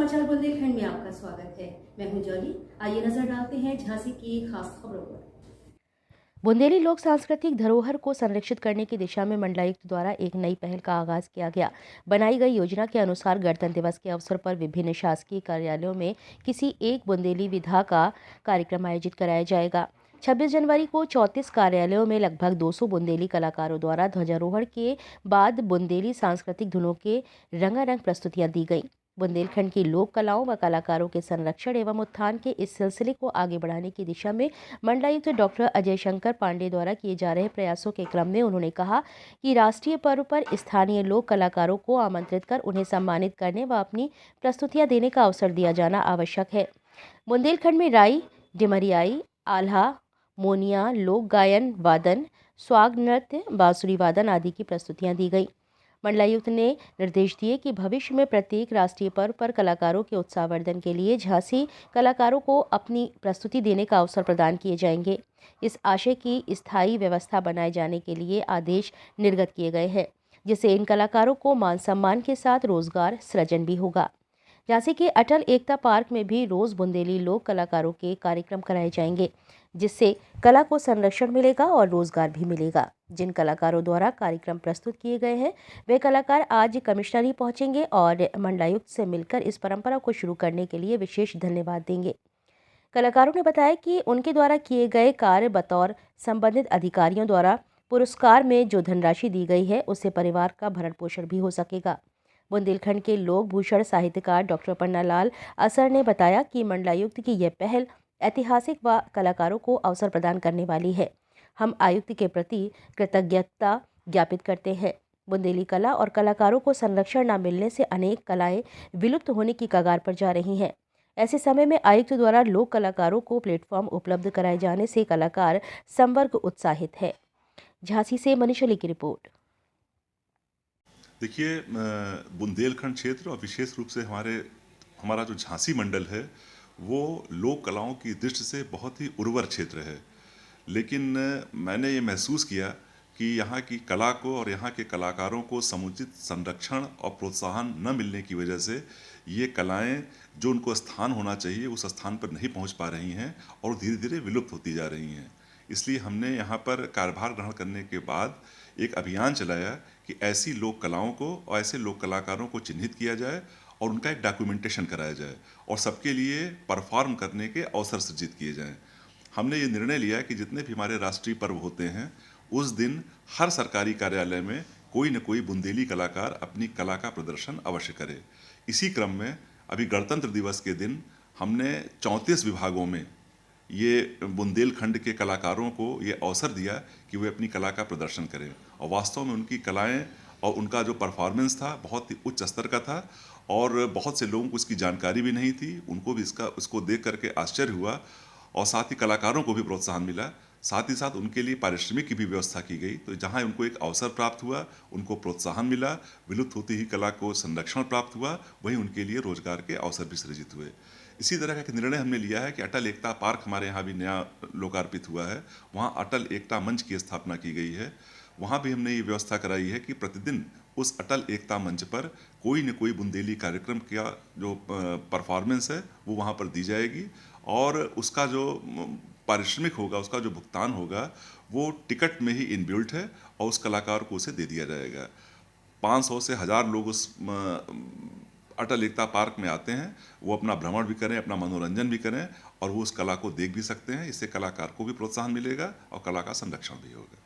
समाचार बुंदेलखंड में आपका स्वागत है। मैं हूं जॉली। आइए नजर डालते हैं झांसी की खास खबरों पर। बुंदेली लोक सांस्कृतिक धरोहर को संरक्षित करने की दिशा में मंडलायुक्त द्वारा एक नई पहल का आगाज किया गया। बनाई गई योजना के अनुसार गणतंत्र दिवस के अवसर पर विभिन्न शासकीय कार्यालयों में किसी एक बुंदेली विधा का कार्यक्रम आयोजित कराया जाएगा। 26 जनवरी को 34 कार्यालयों में लगभग 200 बुंदेली कलाकारों द्वारा ध्वजारोहण के बाद बुंदेली सांस्कृतिक धुनों के रंगारंग प्रस्तुतियां दी गई। बुंदेलखंड की लोक कलाओं व कलाकारों के संरक्षण एवं उत्थान के इस सिलसिले को आगे बढ़ाने की दिशा में मंडलायुक्त डॉक्टर अजय शंकर पांडे द्वारा किए जा रहे प्रयासों के क्रम में उन्होंने कहा कि राष्ट्रीय पर्व पर स्थानीय लोक कलाकारों को आमंत्रित कर उन्हें सम्मानित करने व अपनी प्रस्तुतियां देने का अवसर दिया जाना आवश्यक है। बुंदेलखंड में राई, डिमरियाई, आल्हा, मोनिया, लोक गायन वादन, स्वाग नृत्य, बांसुरी वादन आदि की प्रस्तुतियां दी गई। मंडलायुक्त ने निर्देश दिए कि भविष्य में प्रत्येक राष्ट्रीय पर्व पर कलाकारों के उत्साहवर्धन के लिए झांसी कलाकारों को अपनी प्रस्तुति देने का अवसर प्रदान किए जाएंगे। इस आशय की स्थायी व्यवस्था बनाए जाने के लिए आदेश निर्गत किए गए हैं, जिससे इन कलाकारों को मान सम्मान के साथ रोजगार सृजन भी होगा। झांसी के अटल एकता पार्क में भी रोज बुंदेली लोक कलाकारों के कार्यक्रम कराए जाएंगे, जिससे कला को संरक्षण मिलेगा और रोजगार भी मिलेगा। जिन कलाकारों द्वारा कार्यक्रम प्रस्तुत किए गए हैं वे कलाकार आज कमिश्नरी पहुंचेंगे और मंडलायुक्त से मिलकर इस परंपरा को शुरू करने के लिए विशेष धन्यवाद देंगे। कलाकारों ने बताया कि उनके द्वारा किए गए कार्य बतौर संबंधित अधिकारियों द्वारा पुरस्कार में जो धनराशि दी गई है उससे परिवार का भरण पोषण भी हो सकेगा। बुंदेलखंड के लोक भूषण साहित्यकार डॉक्टर पन्नालाल असर ने बताया कि मंडलायुक्त की यह पहल ऐतिहासिक व कलाकारों को अवसर प्रदान करने वाली है। हम आयुक्त के प्रति कृतज्ञता ज्ञापित करते हैं। बुंदेली कला और कलाकारों को संरक्षण न मिलने से अनेक कलाएं विलुप्त होने की कगार पर जा रही हैं। ऐसे समय में आयुक्त द्वारा लोक कलाकारों को प्लेटफॉर्म उपलब्ध कराए जाने से कलाकार संवर्ग उत्साहित है। झांसी से मनीषा ली की रिपोर्ट। देखिए, बुंदेलखंड क्षेत्र और विशेष रूप से हमारा जो झांसी मंडल है वो लोक कलाओं की दृष्टि से बहुत ही उर्वर क्षेत्र है। लेकिन मैंने ये महसूस किया कि यहाँ की कला को और यहाँ के कलाकारों को समुचित संरक्षण और प्रोत्साहन न मिलने की वजह से ये कलाएं जो उनको स्थान होना चाहिए उस स्थान पर नहीं पहुँच पा रही हैं और धीरे धीरे विलुप्त होती जा रही हैं। इसलिए हमने यहाँ पर कार्यभार ग्रहण करने के बाद एक अभियान चलाया कि ऐसी लोक कलाओं को और ऐसे लोक कलाकारों को चिन्हित किया जाए और उनका एक डॉक्यूमेंटेशन कराया जाए और सबके लिए परफॉर्म करने के अवसर सृजित किए जाएं। हमने ये निर्णय लिया कि जितने भी हमारे राष्ट्रीय पर्व होते हैं उस दिन हर सरकारी कार्यालय में कोई न कोई बुंदेली कलाकार अपनी कला का प्रदर्शन अवश्य करे। इसी क्रम में अभी गणतंत्र दिवस के दिन हमने 34 विभागों में ये बुंदेलखंड के कलाकारों को ये अवसर दिया कि वे अपनी कला का प्रदर्शन करें और वास्तव में उनकी कलाएं और उनका जो परफॉर्मेंस था बहुत ही उच्च स्तर का था और बहुत से लोगों को इसकी जानकारी भी नहीं थी। उनको भी उसको देख करके आश्चर्य हुआ और साथ ही कलाकारों को भी प्रोत्साहन मिला। साथ ही साथ उनके लिए पारिश्रमिक की भी व्यवस्था की गई। तो जहाँ उनको एक अवसर प्राप्त हुआ, उनको प्रोत्साहन मिला, विलुप्त होती ही कला को संरक्षण प्राप्त हुआ, वहीं उनके लिए रोजगार के अवसर भी सृजित हुए। इसी तरह का एक निर्णय हमने लिया है कि अटल एकता पार्क हमारे यहाँ भी नया लोकार्पित हुआ है। वहाँ अटल एकता मंच की स्थापना की गई है। वहाँ भी हमने ये व्यवस्था कराई है कि प्रतिदिन उस अटल एकता मंच पर कोई न कोई बुंदेली कार्यक्रम का जो परफॉर्मेंस है वो वहाँ पर दी जाएगी और उसका जो पारिश्रमिक होगा, उसका जो भुगतान होगा वो टिकट में ही इनबिल्ट है और उस कलाकार को उसे दे दिया जाएगा। 500 से 1000 लोग उस अटल एकता पार्क में आते हैं, वो अपना भ्रमण भी करें, अपना मनोरंजन भी करें और वो उस कला को देख भी सकते हैं। इससे कलाकार को भी प्रोत्साहन मिलेगा और कला का संरक्षण भी होगा।